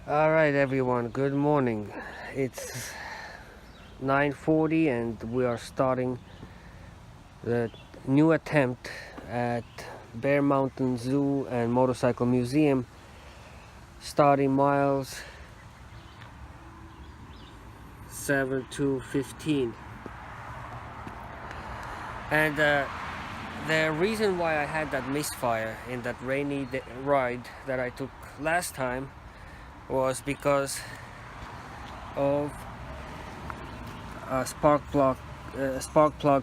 All right, everyone. Good morning. It's 9:40, and we are starting the new attempt at Bear Mountain Zoo and Motorcycle Museum, starting miles 7 to 15. And the reason why I had that misfire in that rainy ride that I took last time was because of a spark plug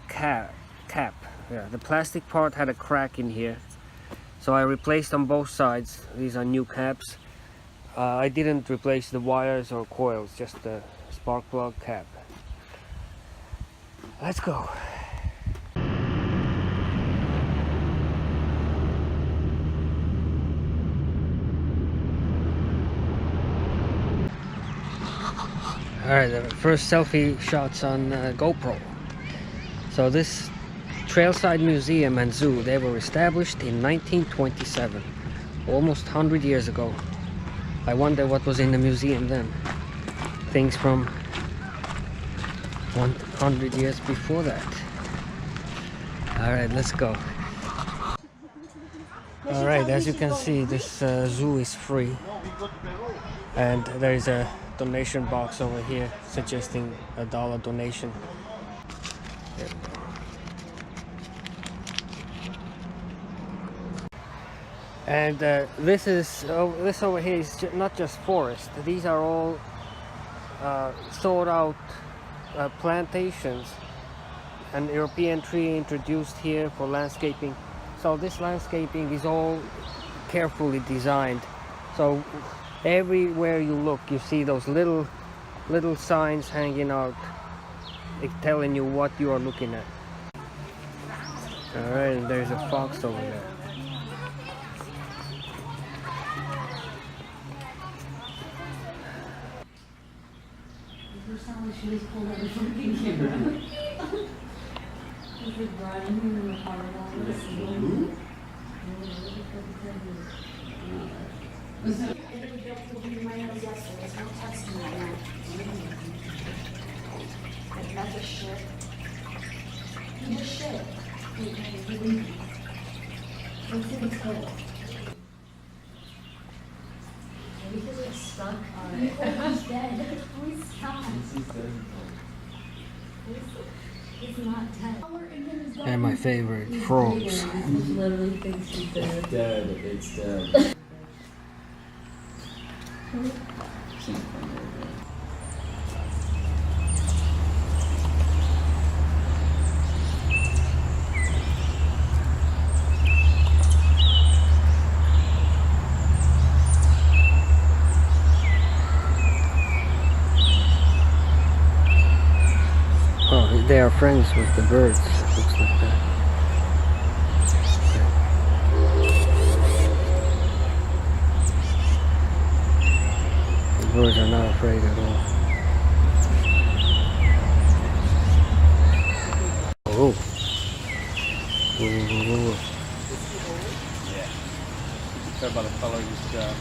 cap. Yeah, the plastic part had a crack in here, so I replaced on both sides. These are new caps. I didn't replace the wires or coils, just the spark plug cap. Let's go. Alright, the first selfie shots on GoPro. So this Trailside Museum and Zoo, they were established in 1927, almost 100 years ago. I wonder what was in the museum then. Things from 100 years before that. Alright, let's go. Alright, as you can see, this zoo is free. And there is a donation box over here suggesting $1 donation. There we go. And this over here is not just forest. These are all thought out plantations. An European tree introduced here for landscaping. So this landscaping is all carefully designed. So everywhere you look, you see those little signs hanging out, telling you what you are looking at. All right, and there's a fox over there. That's a shit. You just shit. Let's see what's good. Because it's stuck on it. He's dead. Please stop. It's not dead. And my favorite, frogs. Literally thinks he's dead. It's dead. It's dead. Oh, they are friends with the birds. Looks like that. The birds are not afraid at all. Oh. Ooh. Yeah. Sorry about the color. Just yeah.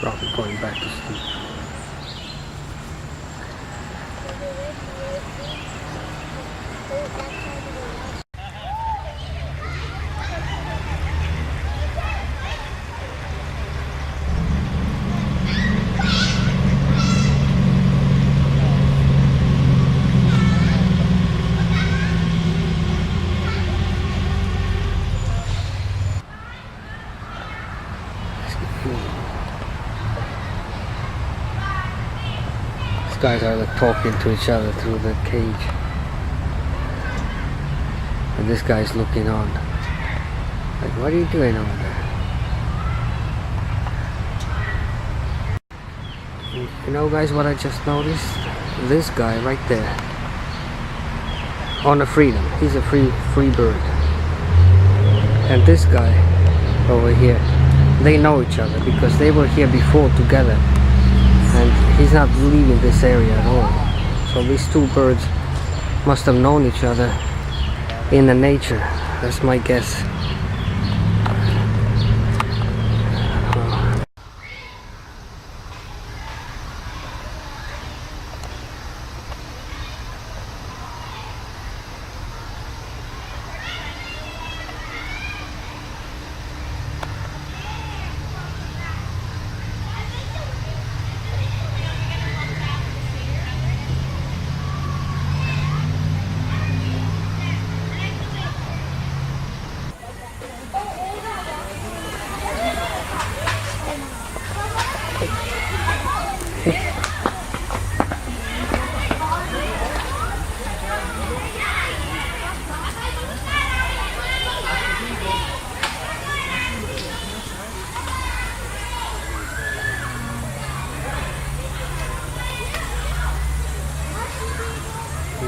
Probably going back to sleep. Let's get fuel. guys are like talking to each other through the cage. And this guy's looking on. Like, what are you doing over there? You know guys what I just noticed? This guy right there. On a freedom. He's a free bird. And this guy over here. They know each other because they were here before together. And he's not leaving this area at all. So these two birds must have known each other in the nature. That's my guess.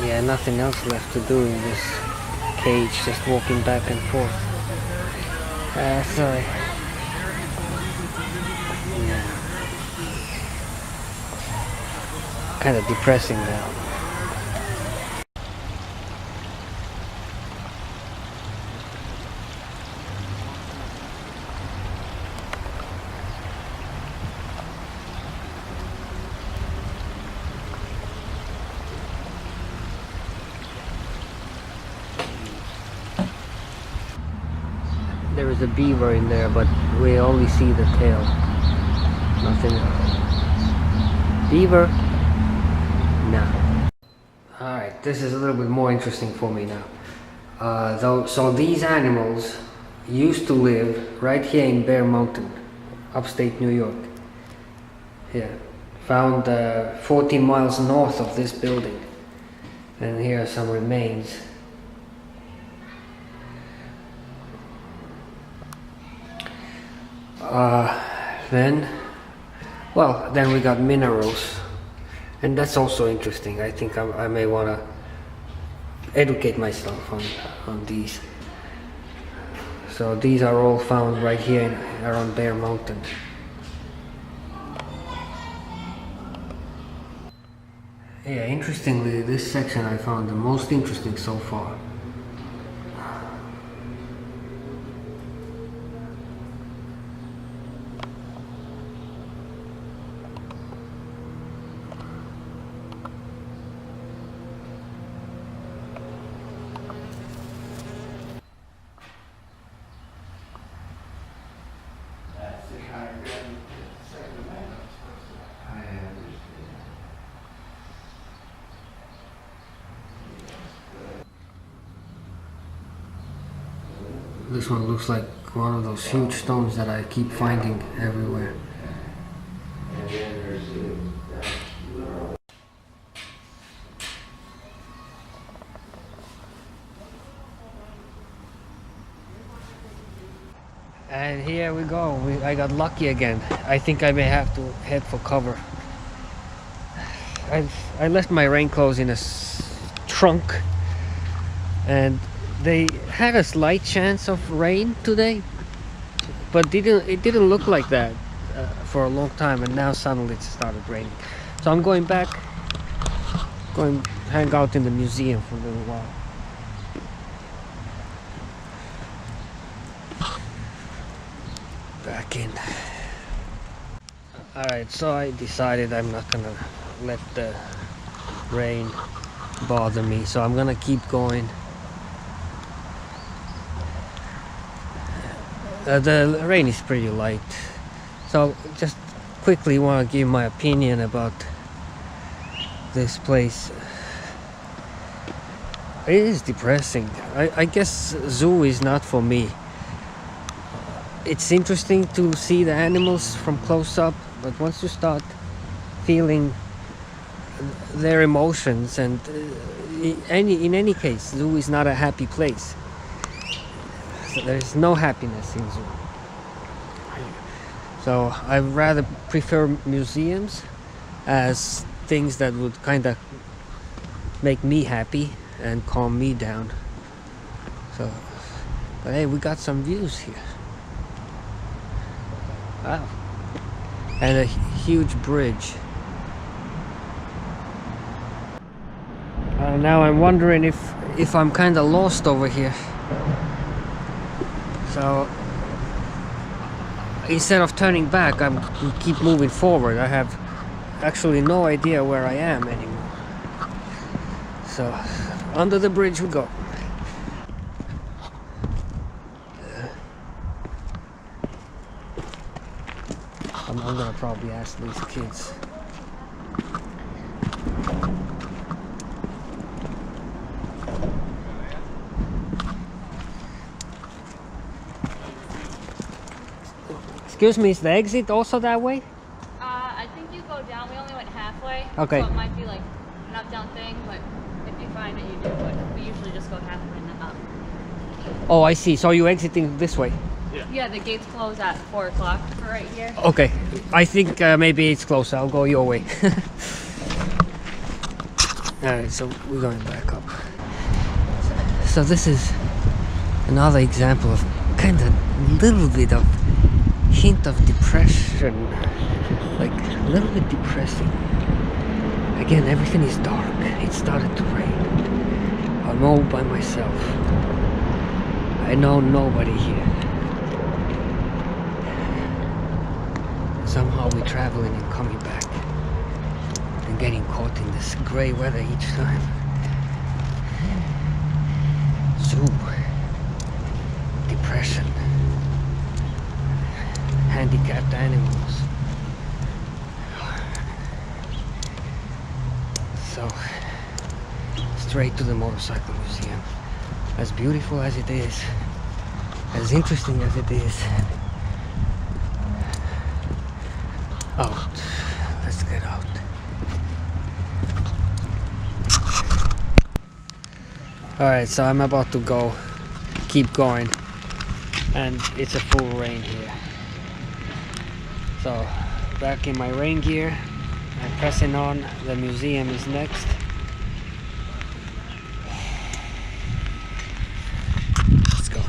Yeah, nothing else left to do in this cage, just walking back and forth. Sorry. Yeah. Kind of depressing now. There is a beaver in there, but we only see the tail. Nothing else. Beaver? No. Alright, this is a little bit more interesting for me now. So these animals used to live right here in Bear Mountain, upstate New York. Here. Found 14 miles north of this building. And here are some remains. Then we got minerals, and that's also interesting. I think I may want to educate myself on these. So these are all found right here around Bear Mountain. Yeah, interestingly, this section I found the most interesting so far. This one looks like one of those huge stones that I keep finding everywhere. And here we go. I got lucky again. I think I may have to head for cover. I left my rain clothes in a trunk, and they had a slight chance of rain today, but it didn't look like that for a long time, and now suddenly it started raining. So I'm going back, going hang out in the museum for a little while. Back in. Alright, so I decided I'm not gonna let the rain bother me, so I'm gonna keep going. The rain is pretty light, so just quickly want to give my opinion about this place. It is depressing. I guess zoo is not for me. It's interesting to see the animals from close up, but once you start feeling their emotions, and in any case, zoo is not a happy place. So there's no happiness in zoo. So I rather prefer museums as things that would kind of make me happy and calm me down. So, but hey, we got some views here. Wow. And a huge bridge. Now I'm wondering if I'm kind of lost over here. So instead of turning back, I'm keep moving forward. I have actually no idea where I am anymore. So under the bridge we go. I'm gonna probably ask these kids. Excuse me, is the exit also that way? I think you go down. We only went halfway. Okay. So it might be like an up down thing, but if you find it, you do. But we usually just go halfway and then up. Oh, I see. So you're exiting this way? Yeah, the gates close at 4 o'clock for right here. Okay. I think maybe it's close. I'll go your way. Alright, so we're going back up. So this is another example of kind of little bit of hint of depression, like a little bit depressing. Again, everything is dark. It started to rain. I'm all by myself. I know nobody here. Somehow we're traveling and coming back and getting caught in this gray weather each time. Zoo, depression, handicapped animals. So, straight to the motorcycle museum. As beautiful as it is, as interesting as it is. Oh, let's get out. Alright, so I'm about to go, keep going, and it's a full rain here. So, back in my rain gear, I'm pressing on, the museum is next. Let's go.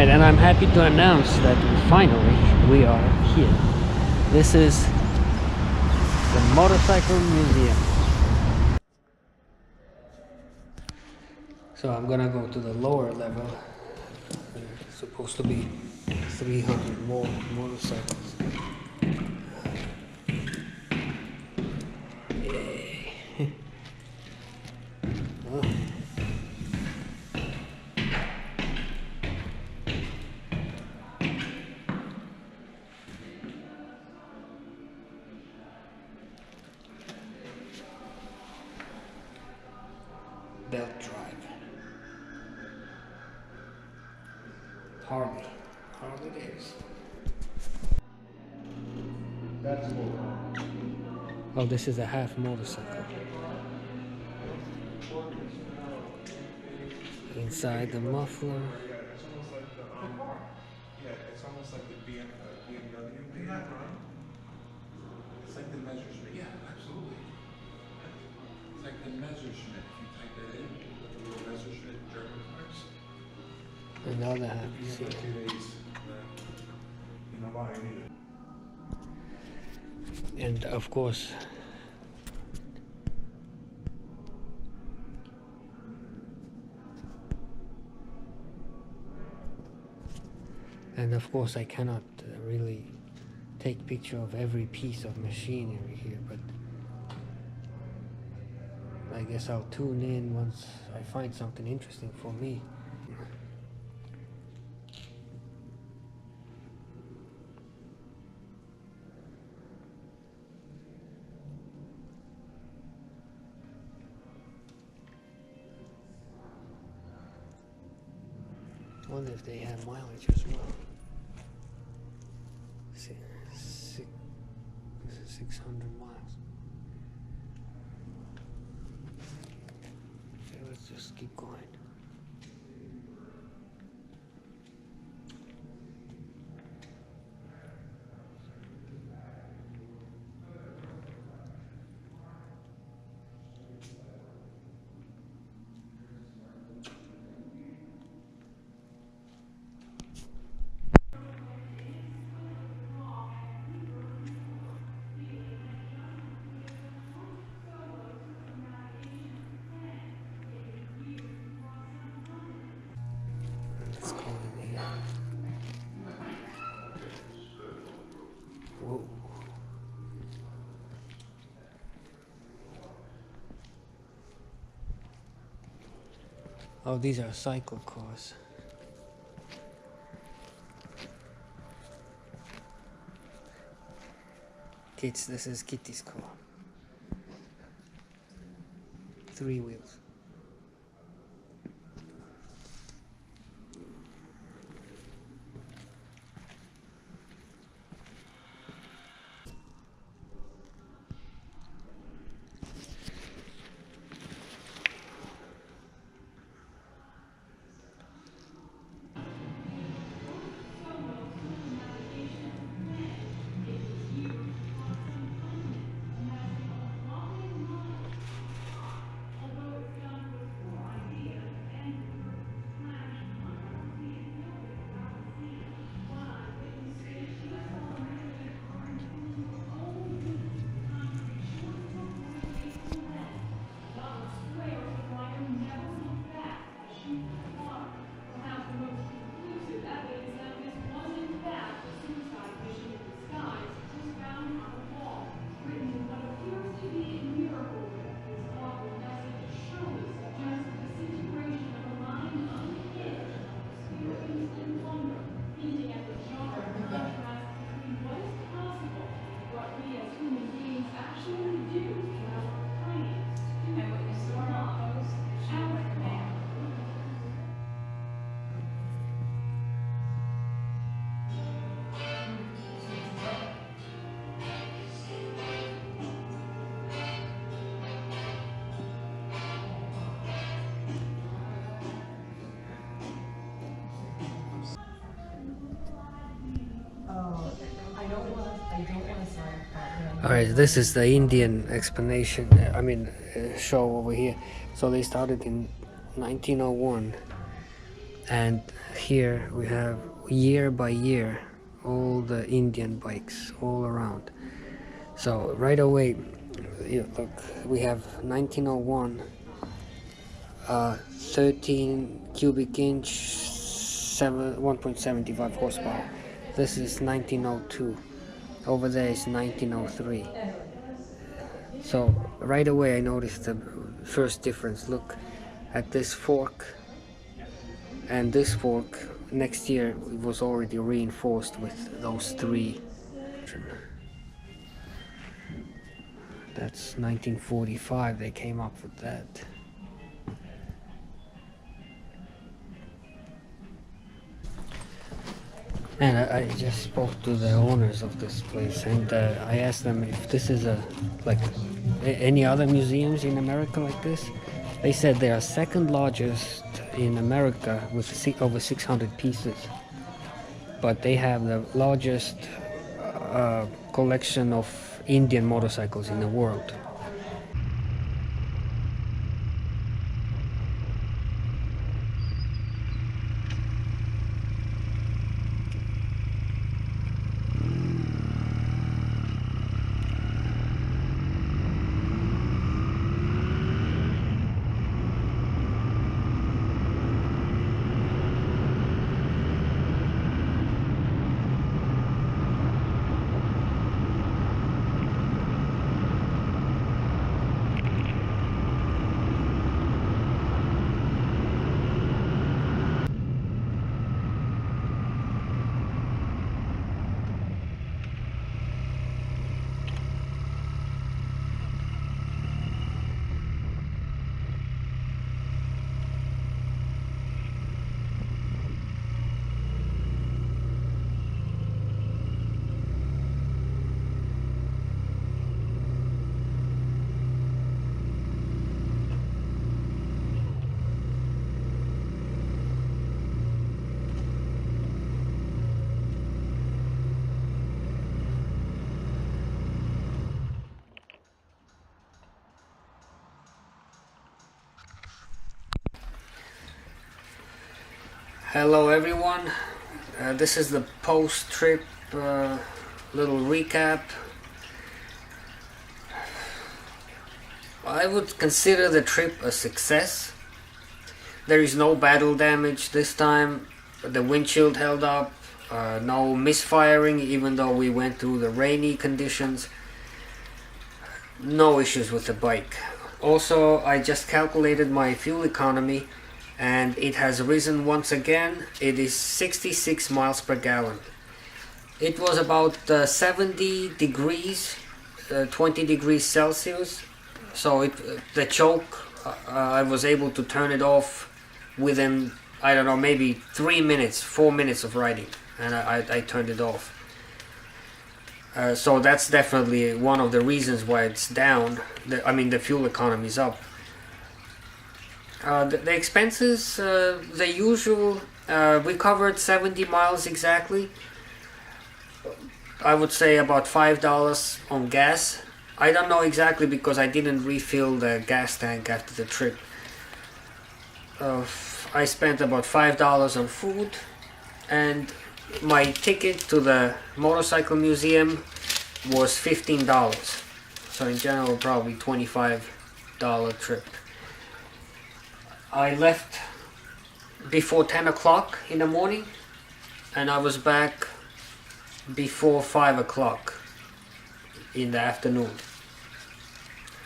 Alright, and I'm happy to announce that finally we are here. This is the Motorcycle Museum. So I'm gonna go to the lower level. There's supposed to be 300 more motorcycles. Yay. Oh. Belt drive. Harley Davidson. Oh, this is a half motorcycle. Inside the muffler. It's almost like the BMW. You're not wrong. It's like the Messerschmitt. Yeah, absolutely. It's like the Messerschmitt. If you type that in, the little Messerschmitt German cars. And the other half You is have here. 2 days. You know why I need it. And of course, I cannot really take picture of every piece of machinery here, but I guess I'll tune in once I find something interesting for me. I wonder if they have mileage as well. This is 600 miles. Okay, let's just keep going. Let's go in here. Whoa. Oh, these are cycle cars. Kids, this is Kitty's car. 3 wheels. Alright, this is the Indian explanation, show over here. So they started in 1901 And here we have year by year all the Indian bikes all around. So right away, look, we have 1901, 13 cubic inch, 1.75 horsepower. This is 1902. Over there is 1903. So right away I noticed the first difference. Look at this fork and this fork. Next year it was already reinforced with those three. That's 1945 they came up with that. And I just spoke to the owners of this place, and I asked them if this is like any other museums in America like this. They said they are second largest in America with over 600 pieces, but they have the largest collection of Indian motorcycles in the world. Hello everyone, this is the post-trip little recap. I would consider the trip a success. There is no battle damage this time, the windshield held up, no misfiring even though we went through the rainy conditions, no issues with the bike. Also, I just calculated my fuel economy and it has risen once again. It is 66 miles per gallon. It was about 70 degrees, 20 degrees Celsius. So the choke, I was able to turn it off within, I don't know, maybe 3 minutes, 4 minutes of riding, and I turned it off. So that's definitely one of the reasons why it's down. The fuel economy is up. The expenses, the usual, we covered 70 miles exactly. I would say about $5 on gas. I don't know exactly because I didn't refill the gas tank after the trip. I spent about $5 on food, and my ticket to the motorcycle museum was $15. So in general, probably $25 trip. I left before 10 o'clock in the morning and I was back before 5 o'clock in the afternoon.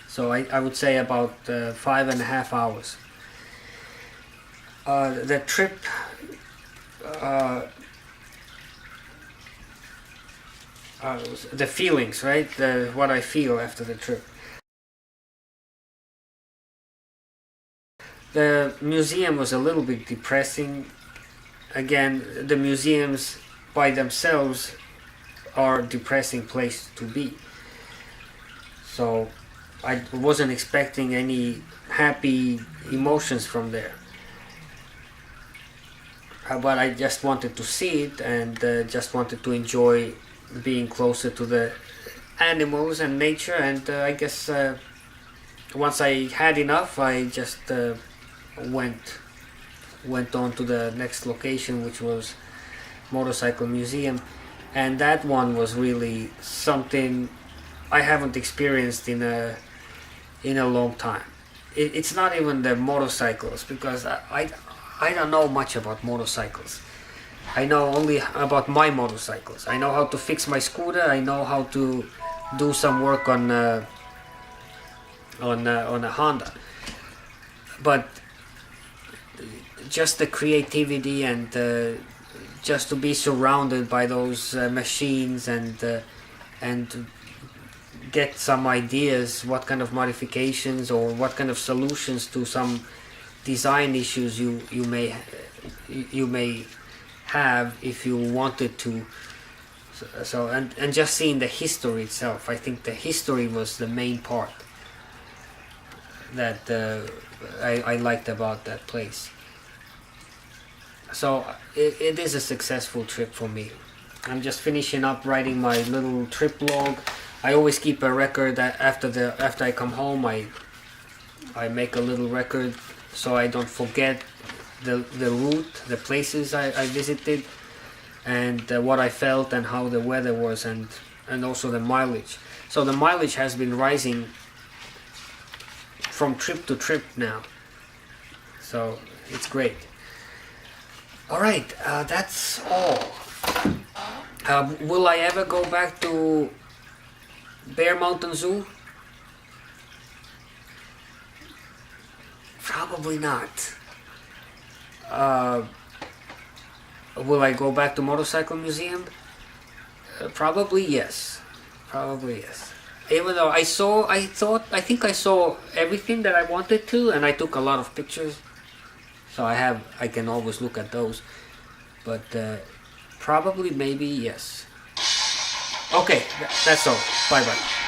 So I would say about 5.5 hours. The trip the feelings, right? What I feel after the trip. The museum was a little bit depressing. Again, the museums by themselves are a depressing place to be. So I wasn't expecting any happy emotions from there. But I just wanted to see it and just wanted to enjoy being closer to the animals and nature. And I guess once I had enough, I just went went on to the next location, which was Motorcycle Museum, and that one was really something I haven't experienced in a long time. It's not even the motorcycles, because I don't know much about motorcycles. I know only about my motorcycles. I know how to fix my scooter. I know how to do some work on a Honda. But just the creativity and just to be surrounded by those machines and get some ideas what kind of modifications or what kind of solutions to some design issues you may have if you wanted to. So and just seeing the history itself, I think the history was the main part that I liked about that place. So it is a successful trip for me. I'm just finishing up writing my little trip log. I always keep a record after I come home. I make a little record so I don't forget the route, the places I visited, and what I felt and how the weather was, and also the mileage. So the mileage has been rising from trip to trip now. So it's great. All right, that's all. Will I ever go back to Bear Mountain Zoo? Probably not. Will I go back to Motorcycle Museum? Probably yes. Probably yes. Even though I think I saw everything that I wanted to, and I took a lot of pictures. So I can always look at those. But probably, maybe, yes. Okay, that's all. Bye-bye.